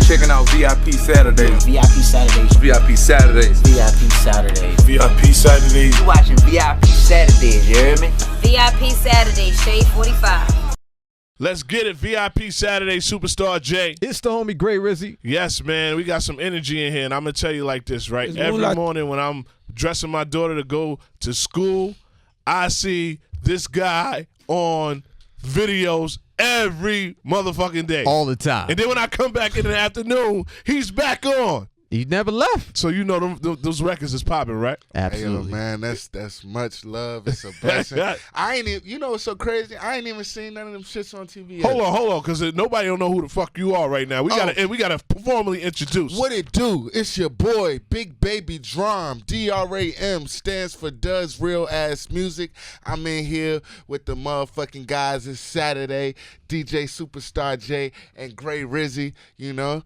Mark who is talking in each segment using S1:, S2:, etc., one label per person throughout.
S1: checking out VIP Saturdays.
S2: VIP Saturdays.
S1: VIP Saturdays.
S2: VIP Saturdays.
S3: VIP Saturdays.
S2: You watching VIP Saturdays, you hear me?
S4: VIP Saturdays, Shade 45.
S3: Let's get it, VIP Saturday, Superstar J.
S5: It's the homie Gray Rizzy.
S3: Yes, man, we got some energy in here, and I'm going to tell you like this, right? Every morning when I'm dressing my daughter to go to school, I see this guy on videos every motherfucking day.
S5: All the time.
S3: And then when I come back in the afternoon, he's back on.
S5: He never left.
S3: So you know those records is popping, right?
S5: Absolutely.
S6: Hey, yo, man, that's much love. It's a blessing. I ain't even, you know what's so crazy? I ain't even seen none of them shits on TV yet.
S3: Hold on, because nobody don't know who the fuck you are right now. We gotta formally introduce.
S6: What it do? It's your boy, BigBaby Dram. D.R.A.M. stands for Does Real Ass Music. I'm in here with the motherfucking guys. It's Saturday. DJ Superstar J and Gray Rizzy, you know.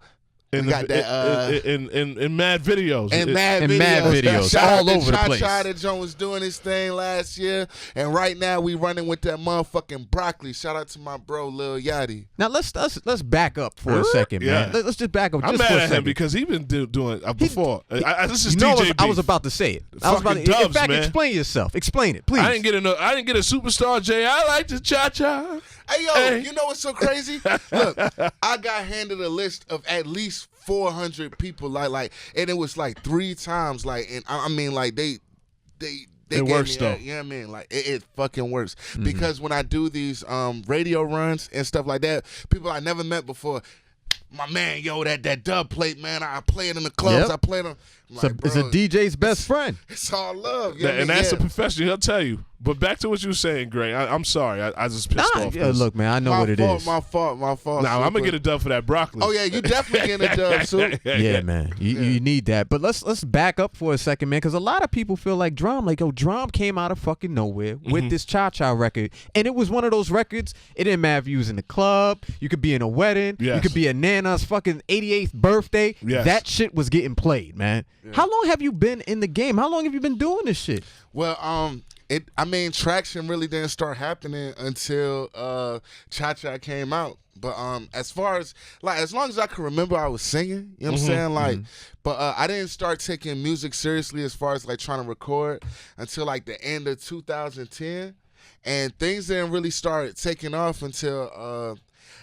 S3: In
S6: got that
S3: in mad videos.
S6: And mad videos.
S5: Shout all over the place.
S6: That John was doing his thing last year, and right now we running with that motherfucking broccoli. Shout out to my bro Lil Yachty.
S5: Now let's back up for a second, man. Let's just back up.
S3: I'm
S5: just
S3: mad
S5: for a
S3: at
S5: second.
S3: him because he been doing before. This is
S5: you know
S3: DJ
S5: I was about to say it. In fact, explain yourself. Explain it, please.
S3: I didn't get a Superstar J. I like to cha-cha.
S6: Hey, yo, you know what's so crazy? Look, I got handed a list of at least 400 people, like, and it was like 3 times, like, and I mean, like, they
S3: it works though.
S6: You know what I mean? Like, it fucking works because when I do these radio runs and stuff like that, people I never met before. My man, yo, that dub plate, man. I play it in the clubs.
S5: Yep.
S6: I play it on. Like,
S5: it's a DJ's best friend.
S6: It's all love. You know
S3: and that's a professional. He'll tell you. But back to what you were saying, Gray. I'm sorry. I just pissed off.
S5: Yeah, look, man, I know what it is.
S6: My fault.
S3: Nah, I'm going to get a dub for that broccoli.
S6: Oh, yeah, you definitely getting a dub, too.
S5: Yeah, man. You need that. But let's back up for a second, man, because a lot of people feel like Dram, Dram came out of fucking nowhere with this Cha-Cha record. And it was one of those records, it didn't matter if you was in the club, you could be in a wedding, you could be at Nana's fucking 88th birthday.
S3: Yes.
S5: That shit was getting played, man. Yeah. How long have you been in the game? How long have you been doing this shit?
S6: Well, traction really didn't start happening until Cha-Cha came out. But as far as, as long as I can remember, I was singing. You know what I'm saying? But I didn't start taking music seriously as far as, trying to record until, the end of 2010. And things didn't really start taking off until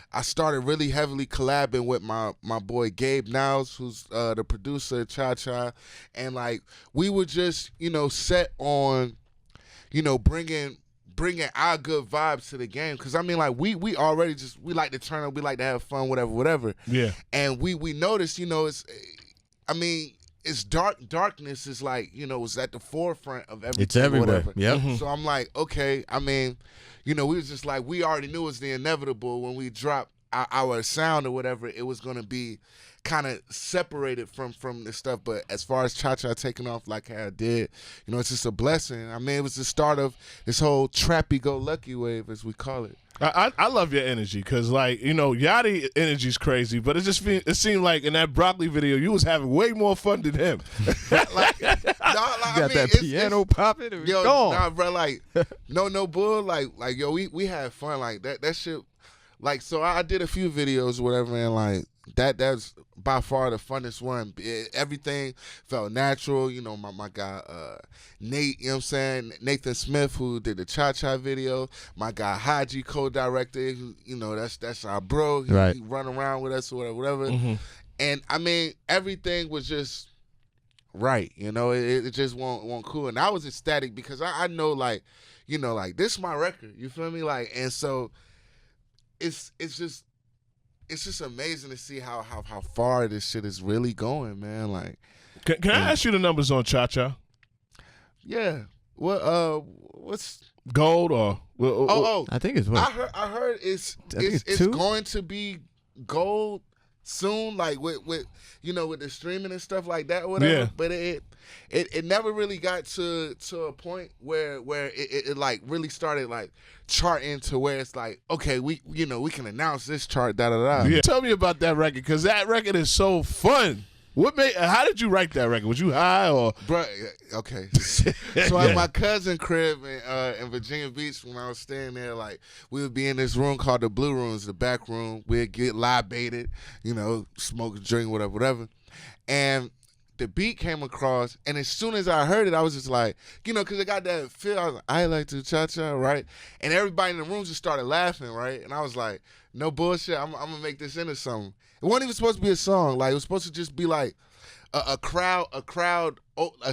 S6: I started really heavily collabing with my boy Gabe Niles, who's the producer of Cha-Cha. And, we would just, set on, bringing our good vibes to the game. Because, I mean, we already we like to turn up, we like to have fun, whatever. Yeah. And we noticed, it's darkness is it's at the forefront of everything.
S5: It's everywhere.
S6: Yeah. So I'm like, okay, we was just we already knew it was the inevitable when we dropped our sound or whatever, it was going to be kind of separated from this stuff. But as far as Cha-Cha taking off like how it did, it's just a blessing. I mean, it was the start of this whole trappy-go-lucky wave, as we call it.
S3: I love your energy because, Yachty energy's crazy, but it seemed like in that broccoli video, you was having way more fun than him.
S5: You got that piano popping.
S6: Yo,
S5: gone.
S6: nah, bro, no bull. Yo, we had fun. That shit. So I did a few videos, whatever, and that's by far the funnest one. Everything felt natural. My guy Nate, you know what I'm saying? Nathan Smith, who did the Cha-Cha video. My guy Haji, co-director, who, that's our bro. He run around with us or whatever. And everything was just right. It just won't cool. And I was ecstatic because I know this is my record. You feel me? And so it's just amazing to see how far this shit is really going, man.
S3: Can I ask you the numbers on Cha-Cha?
S6: Yeah. What's
S3: gold or?
S5: I think it's what
S6: I heard. It's going to be gold soon, with with the streaming and stuff like that, or whatever. Yeah. But it never really got to a point where it really started charting to where it's okay, we can announce this chart, da da da.
S3: Yeah. Tell me about that record, because that record is so fun. How did you write that record? Was you high or?
S6: Bro, okay. So at my cousin crib in Virginia Beach, when I was staying there, like we would be in this room called the Blue Rooms, the back room. We'd get libated, smoke, drink, whatever. And the beat came across, and as soon as I heard it, I was just like, because it got that feel. I was like, I like to cha-cha, right? And everybody in the room just started laughing, right? And I was like, no bullshit, I'm going to make this into something. It wasn't even supposed to be a song. Like, it was supposed to just be like a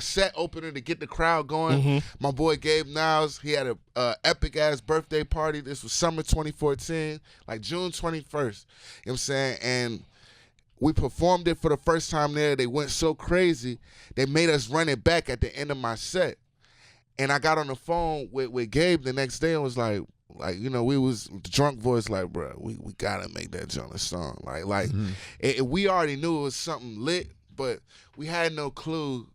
S6: set opener to get the crowd going.
S3: Mm-hmm.
S6: My boy Gabe Niles, he had a epic-ass birthday party. This was summer 2014, like June 21st. You know what I'm saying? And we performed it for the first time there. They went so crazy, they made us run it back at the end of my set. And I got on the phone with Gabe the next day and was like, we was drunk voice, like, bro, we gotta make that joint a song. We already knew it was something lit, but we had no clue.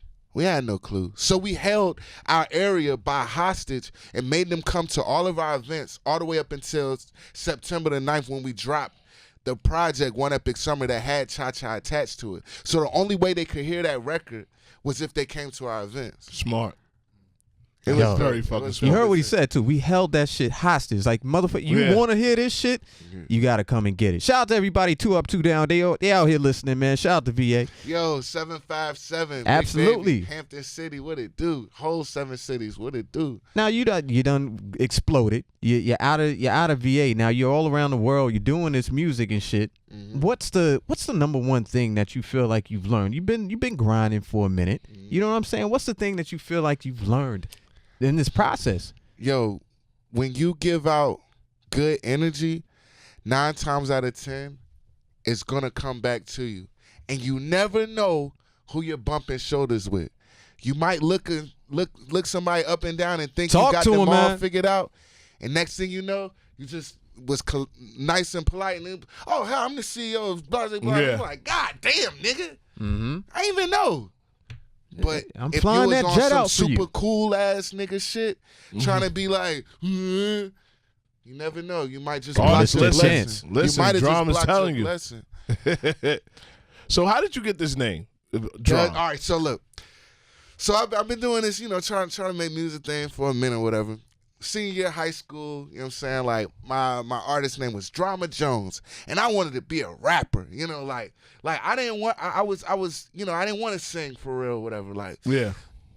S6: So we held our area by hostage and made them come to all of our events all the way up until September the 9th when we dropped the project One Epic Summer that had Cha-Cha attached to it. So the only way they could hear that record was if they came to our events.
S3: Smart.
S6: It
S3: Yo,
S6: was
S3: very fucking smart.
S5: You heard what he said too. We held that shit hostage. Like, motherfucker, you want to hear this shit? You gotta come and get it. Shout out to everybody. 2 Up 2 Down. They out here listening, man. Shout out to VA.
S6: Yo, 757.
S5: Absolutely.
S6: BigBaby, Hampton City. What it do? Whole 7 cities. What it do?
S5: Now you done exploded. You're out of VA. Now you're all around the world. You're doing this music and shit. Mm-hmm. What's the number one thing that you feel like you've learned? You've been grinding for a minute. Mm-hmm. You know what I'm saying? What's the thing that you feel like you've learned in this process?
S6: Yo, when you give out good energy, 9 times out of 10, it's gonna come back to you. And you never know who you're bumping shoulders with. You might look somebody up and down and think you got them all figured out. And next thing you know, you just was nice and polite. And then, oh, hell, I'm the CEO of blah, blah, blah. Yeah. I'm like, God damn, nigga. Mm-hmm. I didn't even know. But
S5: I'm
S6: if
S5: flying
S6: you was
S5: that
S6: on
S5: jet
S6: some
S5: out for
S6: super
S5: you.
S6: cool ass nigga shit, trying to be like, you never know. You might just block your lesson.
S3: Listen,
S6: you might have
S3: Dram
S6: just
S3: is telling you.
S6: Lesson.
S3: So how did you get this name,
S6: Dram? All right, so look. So I've been doing this, trying to make music thing for a minute or whatever. Senior year high school, you know what I'm saying? Like my artist name was Drama Jones, and I wanted to be a rapper, like I didn't want I was I didn't want to sing for real or whatever, like.
S3: Yeah.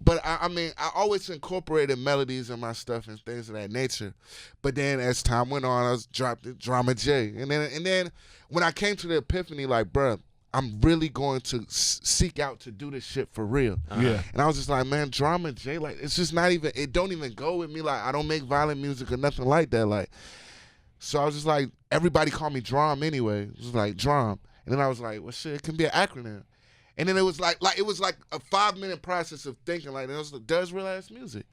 S6: But I always incorporated melodies in my stuff and things of that nature. But then as time went on, I was dropped the Drama J. And then when I came to the epiphany, like, bruh, I'm really going to seek out to do this shit for real.
S3: Yeah.
S6: And I was just like, man, Drama J, like, it's just not even, it don't even go with me. Like, I don't make violent music or nothing like that. Like, so I was just like, everybody called me Dram anyway. It was like Dram. And then I was like, well, shit, it can be an acronym. And then it was like a 5-minute process of thinking, like, it was Does Real Ass Music.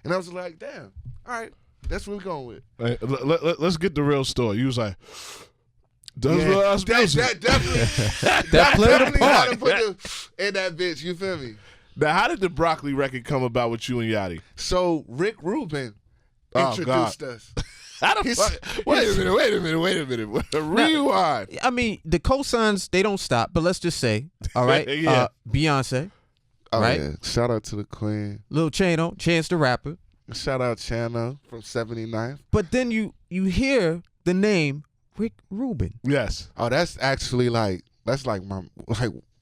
S6: And I was like, damn, all right, that's what we're going with.
S3: Hey, let's get the real story. You was like, Does Real Ass Music.
S6: That definitely how to put in that bitch, you feel me?
S3: Now, how did the Broccoli record come about with you and Yachty?
S6: So Rick Rubin introduced us.
S3: Wait a minute. Rewind.
S5: I mean, the cosigns, they don't stop, but let's just say, all right, Beyonce, right?
S6: Yeah. Shout out to the Queen.
S5: Lil Chano, Chance the Rapper.
S6: Shout out Chano from 79.
S5: But then you hear the name Rick Rubin.
S3: Yes.
S6: Oh, that's actually that's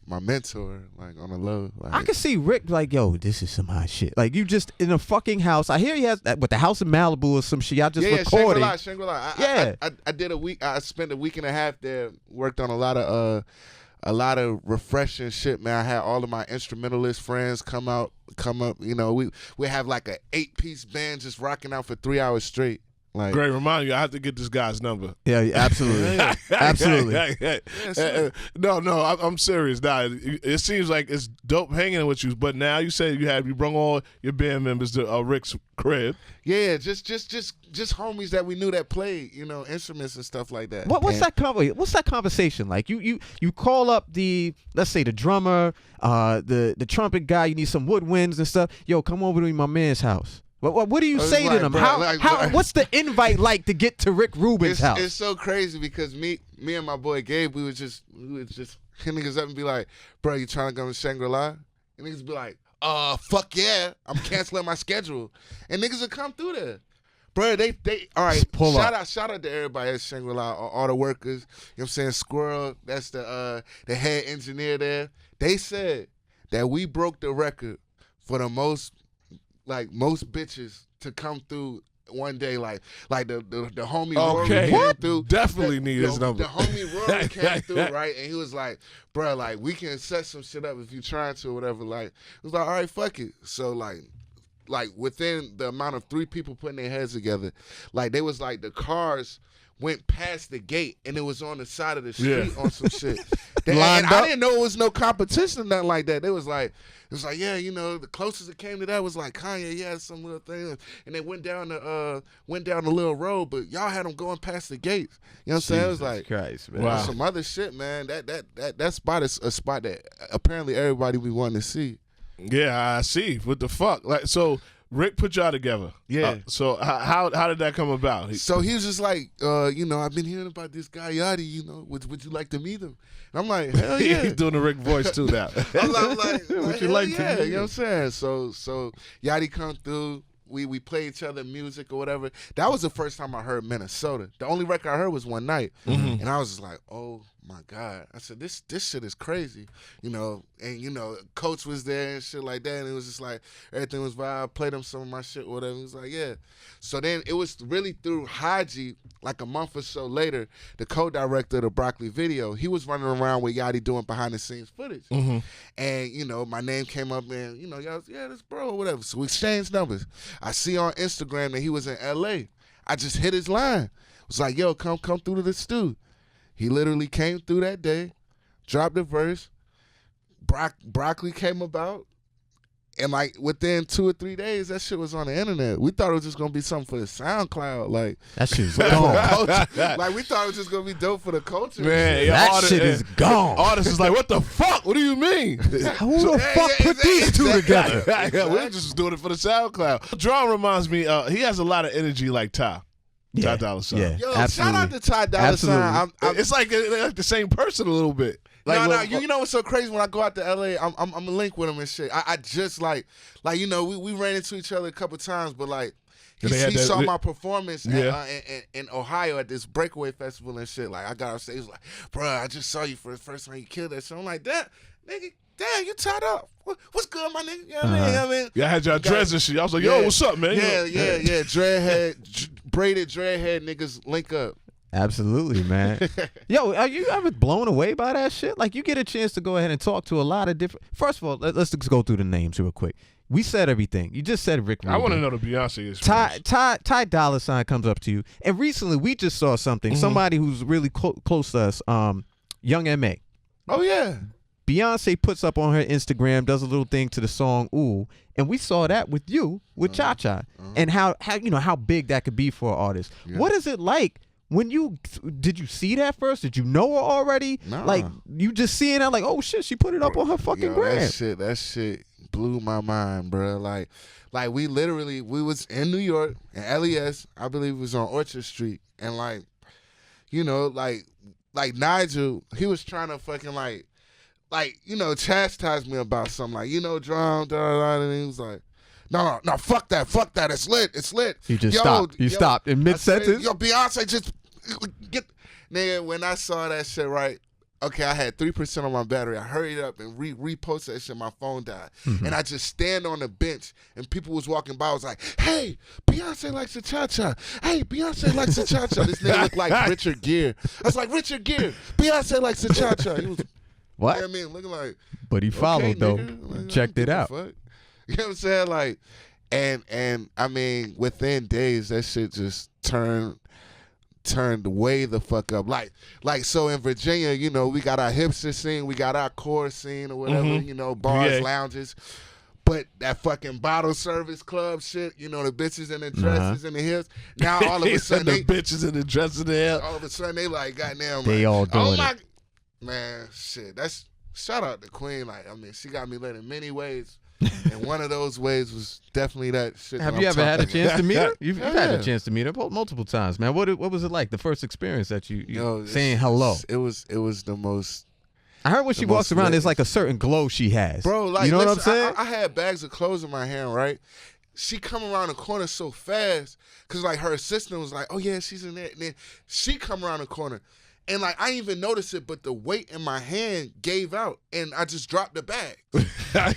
S6: my mentor, like on the low. Like,
S5: I can see Rick like, yo, this is some hot shit. Like, you just in a fucking house. I hear he has that with the house in Malibu or some shit. Y'all just recording.
S6: Shangri-La.
S5: Yeah.
S6: I did a week. I spent a week and a half there. Worked on a lot of refreshing shit, man. I had all of my instrumentalist friends come up. We have like a 8-piece band just rocking out for 3 hours straight. Like,
S3: great, remind you, I have to get this guy's number.
S5: Yeah, absolutely. Absolutely.
S3: No, I'm serious. Now, it seems like it's dope hanging with you, but now you say you brought all your band members to Rick's crib.
S6: Yeah, just homies that we knew that played, instruments and stuff like that.
S5: What's that conversation like? You call up let's say the drummer, the trumpet guy. You need some woodwinds and stuff. Yo, come over to my man's house. What do you
S6: I was
S5: say
S6: like,
S5: to them?
S6: bro,
S5: What's the invite like to get to Rick Rubin's house?
S6: It's so crazy because me and my boy Gabe, we would just hit niggas up and be like, bro, you trying to come to Shangri-La? And niggas be like, fuck yeah, I'm canceling my schedule. And niggas would come through there. Bro, they all right. Shout out to everybody at Shangri-La, all the workers. You know what I'm saying? Squirrel, that's the head engineer there. They said that we broke the record for the most bitches to come through one day. Like the homie Rory came through.
S3: Definitely need his number.
S6: The homie Rory came through, right? And he was like, bro, like we can set some shit up if you trying to or whatever. Like it was like, all right, fuck it. So like within the amount of 3 people putting their heads together, like they was like the cars went past the gate and it was on the side of the street on some shit. And I didn't know it was no competition or nothing like that. It was like, yeah, you know, the closest it came to that was like Kanye, yeah, some little thing, and they went down the little road, but y'all had them going past the gates. You know what I'm saying? It was like
S5: Christ, man.
S6: Wow. Some other shit, man. That spot is a spot that apparently everybody we want to see.
S3: Yeah, I see. What the fuck? Like, so Rick put y'all together.
S6: Yeah.
S3: So how did that come about?
S6: So he was just like, you know, I've been hearing about this guy Yachty. You know, would you like to meet him? And I'm like, hell yeah.
S3: He's doing the Rick voice too now.
S6: I'm like
S3: would you like to meet him?
S6: You know what I'm saying? So Yachty come through. We play each other music or whatever. That was the first time I heard Minnesota. The only record I heard was One Night, and I was just like, oh my God. I said, this shit is crazy, you know. And you know, Coach was there and shit like that, and it was just like everything was vibe. I played him some of my shit, or whatever. He was like, yeah. So then it was really through Haji, like a month or so later, the co-director of the Broccoli video. He was running around with Yachty doing behind the scenes footage, and you know, my name came up, and you know, y'all was, yeah, this bro, or whatever. So we exchanged numbers. I see on Instagram that he was in LA. I just hit his line. Was like, yo, come through to the stew. He literally came through that day, dropped the verse. Broccoli came about, and like within 2 or 3 days, that shit was on the internet. We thought it was just gonna be something for the SoundCloud, like
S5: that shit's gone.
S6: Like we thought it was just gonna be dope for the culture.
S3: Man,
S5: that shit is gone.
S3: Artists is like, what the fuck? What do you mean?
S5: Who the fuck put these two together?
S3: We're just doing it for the SoundCloud. Dram reminds me, he has a lot of energy like Ty. Ty Dolla $ign.
S5: Yeah,
S6: Yo,
S5: absolutely.
S6: shout out to Ty Dolla $ign.
S3: It's like they're like the same person a little bit. Like,
S6: you know what's so crazy? When I go out to LA, I'm a link with him and shit. I just like you know, we ran into each other a couple times, but like he saw my performance in Ohio at this breakaway festival and shit. Like I got off stage, he was like, bro, I just saw you for the first time you killed that shit. I'm like, that nigga. Damn, you tied up. What's good, my nigga? You know what I mean?
S3: Yeah, I had y'all dreads and shit. I was like, yo, what's up, man?
S6: Yeah. Braided dreadhead niggas link up.
S5: Absolutely, man. Yo, are you ever blown away by that shit? Like, you get a chance to go ahead and talk to a lot of different. First of all, let's just go through the names real quick. We said everything. You just said Rick Rubin.
S3: I want to know the Beyonce is.
S5: Ty Dolla $ign comes up to you, and recently we just saw something. Somebody who's really close to us, Young M.A.
S6: Oh yeah.
S5: Beyonce puts up on her Instagram, does a little thing to the song "Ooh," and we saw that with you with Cha Cha, and how you know how big that could be for an artist. Yeah. What is it like when did you see that first? Did you know her already?
S6: Nah.
S5: Like you just seeing that, like, oh shit, she put it up on her fucking gram.
S6: That shit blew my mind, bro. Like we was in New York and LES, I believe it was on Orchard Street, and like, you know, like Nigel, he was trying to fucking like, you know, chastise me about something, like, you know, Dram, and he was like, no, fuck that, it's lit.
S5: You just stopped. You stopped in mid-sentence?
S6: Yo, Beyonce, just get, nigga, when I saw that shit, right, okay, I had 3% on my battery. I hurried up and reposted that shit, my phone died. And I just stand on the bench, and people was walking by, I was like, hey, Beyonce likes the cha-cha. Hey, Beyonce likes the cha-cha. This nigga looked like Richard Gere. I was like, Richard Gere, Beyonce likes the cha-cha. He was,
S5: what?
S6: You know what I mean? Looking like,
S5: but he followed, though.
S6: Like,
S5: checked it out.
S6: Fuck? You know what I'm saying? Like, and I mean, within days, that shit just turned way the fuck up. Like so in Virginia, you know, we got our hipster scene, we got our core scene or whatever, you know, bars, lounges. But that fucking bottle service club shit, you know, the bitches in the dresses and the heels. Now all of a sudden
S3: the bitches in the dresses and the hair.
S6: All of a sudden they like, goddamn,
S5: they all doing
S6: man, shit. That's shout out to Queen. Like, I mean, she got me lit in many ways. And one of those ways was definitely that shit.
S5: Have
S6: that
S5: you
S6: I'm
S5: ever had a
S6: talking
S5: chance to meet her? You've
S6: Yeah.
S5: had a chance to meet her multiple times, man. What was it like? The first experience that you
S6: Yo,
S5: saying hello?
S6: It was the most.
S5: I heard when she
S6: the
S5: walks
S6: most
S5: around,
S6: lit-
S5: there's like a certain glow she has.
S6: Bro, like,
S5: you know
S6: listen,
S5: what I'm saying?
S6: I had bags of clothes in my hand, right? She come around the corner so fast because, like, her assistant was like, oh, yeah, she's in there. And then she come around the corner. And, like, I didn't even notice it, but the weight in my hand gave out, and I just dropped the bag.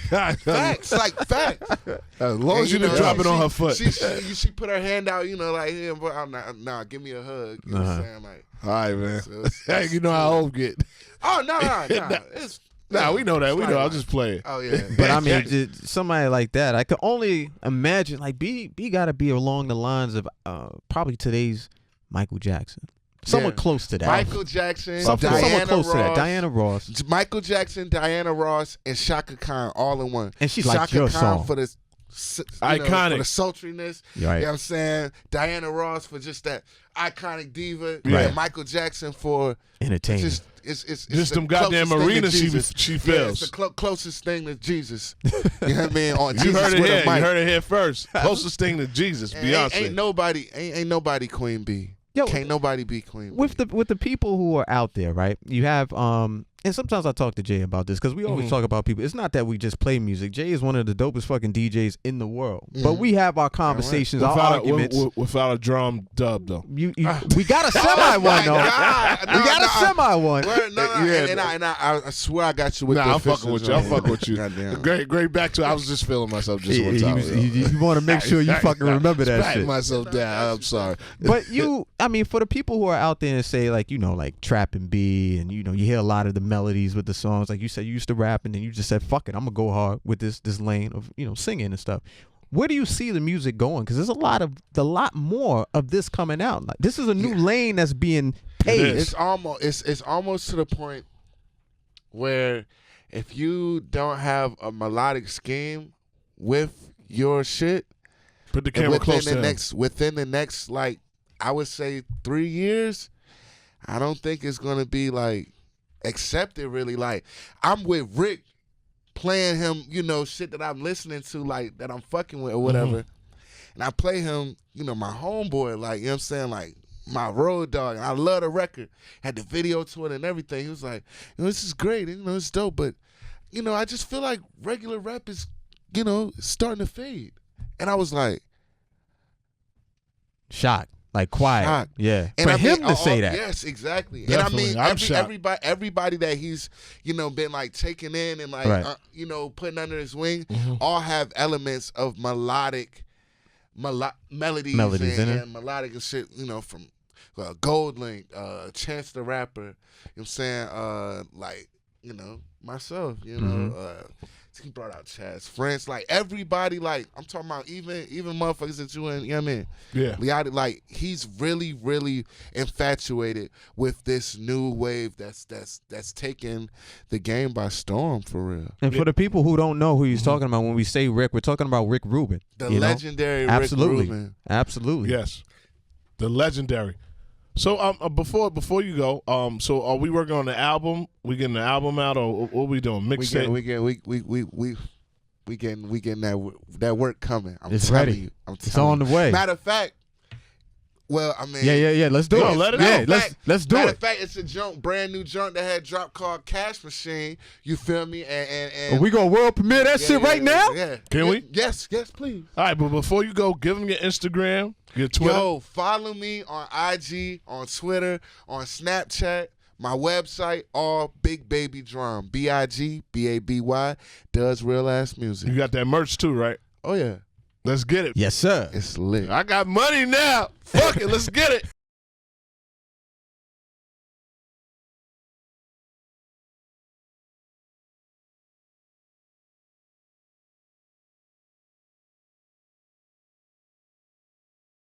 S6: Facts, like, facts.
S3: As long as you
S6: know,
S3: didn't drop it on her foot.
S6: She put her hand out, you know, like, yeah, but I'm not, nah, give me a hug. You know what I'm saying? Like,
S3: All right, man.
S6: so
S3: Hey, you know how old get.
S6: oh, no. It's,
S3: Nah, we know that. We know. I'll
S6: like-
S3: just play it.
S6: Oh, yeah.
S5: But I mean, somebody like that, I could only imagine. Like, B got to be along the lines of probably today's Michael Jackson, someone
S6: Yeah.
S5: close to that.
S6: Michael Jackson,
S5: Someone
S6: Diana
S5: close
S6: Ross,
S5: to that. Diana Ross,
S6: Michael Jackson, Diana Ross, and Shaka Khan all in one.
S5: and she
S6: Shaka
S5: liked your
S6: Khan
S5: song.
S6: for the
S3: Iconic.
S6: for the sultriness.
S5: Right.
S6: You know what I'm saying? Diana Ross for just that iconic diva.
S3: Right.
S6: And Michael Jackson for
S5: Entertainment.
S6: it's
S3: Just
S6: the
S3: them goddamn
S6: closest thing to
S3: arenas
S6: Jesus.
S3: she
S6: Yeah,
S3: fills.
S6: it's the closest thing to Jesus. You know what I mean? On
S3: You
S6: Jesus
S3: heard it
S6: with
S3: here.
S6: a
S3: You
S6: mic.
S3: heard it here first. Closest thing to Jesus,
S6: And
S3: Beyonce.
S6: ain't nobody Queen B.
S5: Yo,
S6: Can't nobody be Queen B.
S5: with the people who are out there, right? You have and sometimes I talk to Jay about this because we always talk about people. It's not that we just play music. Jay is one of the dopest fucking DJs in the world. But we have our conversations, our arguments.
S3: Without a drum dub, though.
S5: We got a semi one though.
S6: God.
S5: We got a semi one.
S6: Word, no,
S3: Yeah.
S6: and I swear I got you with
S3: Nah,
S6: the
S3: I'm fucking with you. I'm fucking with you.
S6: Goddamn.
S3: Great back to. I was just feeling myself just one time.
S5: You want to make sure you fucking remember that
S3: Patting
S5: shit.
S3: myself down. I'm sorry.
S5: But I mean, for the people who are out there and say like, like trap and B, and you hear a lot of the melodies with the songs, like you said, you used to rap, and then you just said, "Fuck it, I'm gonna go hard with this lane of singing and stuff." Where do you see the music going? Because there's a lot more of this coming out. Like, this is a new lane that's being paved.
S6: It's almost to the point where if you don't have a melodic scheme with your shit,
S3: Put the camera close to him.
S6: within the next like I would say 3 years, I don't think it's gonna be like accepted really. Like I'm with Rick playing him, shit that I'm listening to, like that I'm fucking with or whatever. And I play him, my homeboy, like, you know what I'm saying, like my road dog. And I love the record. Had the video to it and everything. He was like, this is great, it's dope, but I just feel like regular rap is, starting to fade. And I was like,
S5: Shocked, like quiet.
S6: Shocked.
S5: Yeah.
S6: and
S5: For
S6: I mean,
S5: him to say that.
S6: Yes, exactly.
S3: Definitely.
S6: And I
S3: I'm
S6: mean,
S3: shocked.
S6: everybody that he's, been like taking in and like,
S5: Right.
S6: putting under his wing, all have elements of melodies
S5: Melodies in it.
S6: and melodic and shit, from Gold Link, Chance the Rapper, you know what I'm saying? Like, myself, he brought out Chaz French, like everybody, like I'm talking about even motherfuckers that you and, you know what I mean?
S3: Yeah.
S6: Liati, like he's really, really infatuated with this new wave that's taking the game by storm for real.
S5: And for the people who don't know who he's talking about, when we say Rick, we're talking about Rick Rubin.
S6: The
S5: you know?
S6: legendary
S5: Absolutely.
S6: Rick Rubin.
S5: Absolutely.
S3: Yes. The legendary. So before you go, so are we working on the album? We getting the album out, or what we doing? Mixtape?
S6: We getting that work coming. I'm
S5: It's
S6: telling
S5: ready.
S6: you.
S5: It's on the way.
S6: Matter of fact, well, I mean,
S5: Yeah. Let's do
S3: Yo,
S5: it.
S3: let it
S5: yeah,
S3: out.
S5: let's do
S6: Matter
S5: it.
S6: of fact, it's a brand new junk that had dropped called Cash Machine. You feel me? And
S5: Are we gonna world premiere that shit right now?
S6: Yeah.
S3: Can we?
S6: Yes, please.
S3: All right, but before you go, give them your Instagram, your Twitter.
S6: Yo, follow me on IG, on Twitter, on Snapchat, my website, all BigBaby Dram. BIGBABY does real ass music.
S3: You got that merch too, right?
S6: Oh yeah,
S3: Let's get it.
S5: Yes, sir.
S6: it's lit.
S3: I got money now. Fuck it, let's get it.